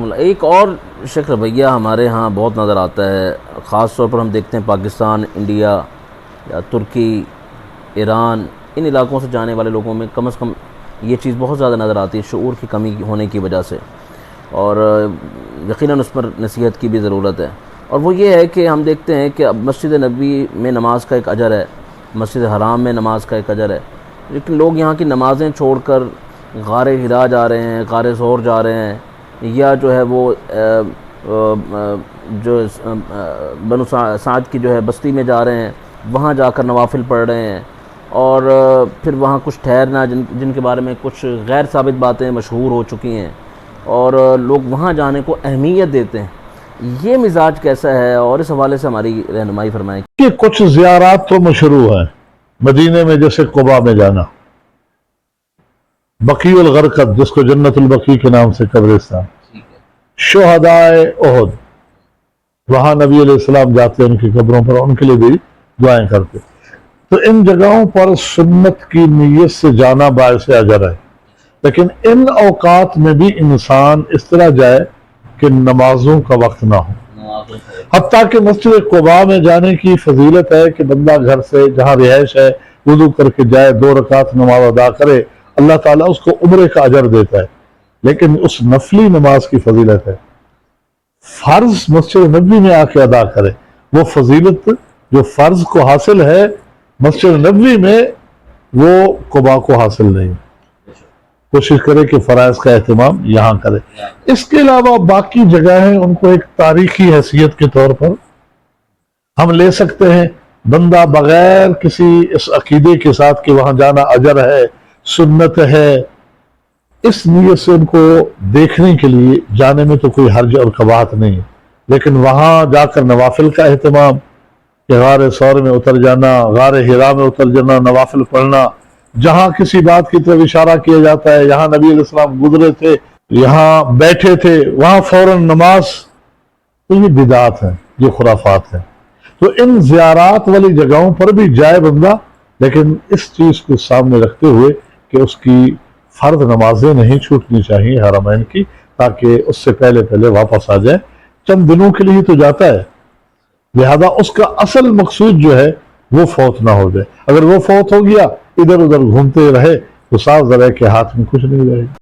اللہ۔ ایک اور شک رویہ ہمارے ہاں بہت نظر آتا ہے، خاص طور پر ہم دیکھتے ہیں پاکستان، انڈیا یا ترکی، ایران، ان علاقوں سے جانے والے لوگوں میں کم از کم یہ چیز بہت زیادہ نظر آتی ہے شعور کی کمی ہونے کی وجہ سے، اور یقیناً اس پر نصیحت کی بھی ضرورت ہے۔ اور وہ یہ ہے کہ ہم دیکھتے ہیں کہ اب مسجد نبوی میں نماز کا ایک اجر ہے، مسجد حرام میں نماز کا ایک اجر ہے، لیکن لوگ یہاں کی نمازیں چھوڑ کر غار حرا جا رہے ہیں، غار ثور جا رہے ہیں، یا جو ہے وہ جو بنو سعد کی جو ہے بستی میں جا رہے ہیں، وہاں جا کر نوافل پڑھ رہے ہیں، اور پھر وہاں کچھ ٹھہرنا جن کے بارے میں کچھ غیر ثابت باتیں مشہور ہو چکی ہیں، اور لوگ وہاں جانے کو اہمیت دیتے ہیں۔ یہ مزاج کیسا ہے، اور اس حوالے سے ہماری رہنمائی فرمائیں۔ کہ کچھ زیارات تو مشروع ہیں مدینے میں، جیسے قباء میں جانا، بقیع الغرقد جس کو جنت البقیع کے نام سے قبرستان، شہدائے احد، وہاں نبی علیہ السلام جاتے ان کی قبروں پر، ان کے لیے بھی دعائیں کرتے۔ تو ان جگہوں پر سنت کی نیت سے جانا باعث اجر ہے، لیکن ان اوقات میں بھی انسان اس طرح جائے کہ نمازوں کا وقت نہ ہو۔ حتیٰ کہ مسجد قباء میں جانے کی فضیلت ہے کہ بندہ گھر سے جہاں رہائش ہے وضو کر کے جائے، 2 رکعت نماز ادا کرے، اللہ تعالیٰ اس کو عمرے کا اجر دیتا ہے، لیکن اس نفلی نماز کی فضیلت ہے فرض مسجد نبوی میں آ کے ادا کرے، وہ فضیلت جو فرض کو حاصل ہے مسجد نبوی میں وہ قباء کو حاصل نہیں۔ کوشش کرے کہ فرائض کا اہتمام یہاں کرے۔ اس کے علاوہ باقی جگہ ہیں، ان کو ایک تاریخی حیثیت کے طور پر ہم لے سکتے ہیں، بندہ بغیر کسی اس عقیدے کے ساتھ کہ وہاں جانا اجر ہے، سنت ہے، اس نیت سے ان کو دیکھنے کے لیے جانے میں تو کوئی حرج اور قباحت نہیں، لیکن وہاں جا کر نوافل کا اہتمام، کہ غار ثور میں اتر جانا، غار حرا میں اتر جانا، نوافل پڑھنا، جہاں کسی بات کی طرف اشارہ کیا جاتا ہے، یہاں نبی علیہ السلام گزرے تھے، یہاں بیٹھے تھے، وہاں فوراً نماز، تو یہ بدعات ہیں، یہ خرافات ہیں۔ تو ان زیارات والی جگہوں پر بھی جائے بندہ، لیکن اس چیز کو سامنے رکھتے ہوئے کہ اس کی فرض نمازیں نہیں چھوٹنی چاہیے حرمین کی، تاکہ اس سے پہلے واپس آ جائے، چند دنوں کے لیے تو جاتا ہے، لہذا اس کا اصل مقصود جو ہے وہ فوت نہ ہو جائے۔ اگر وہ فوت ہو گیا، ادھر ادھر گھومتے رہے تو صاف ظاہر ہے کہ ہاتھ میں کچھ نہیں رہے گا۔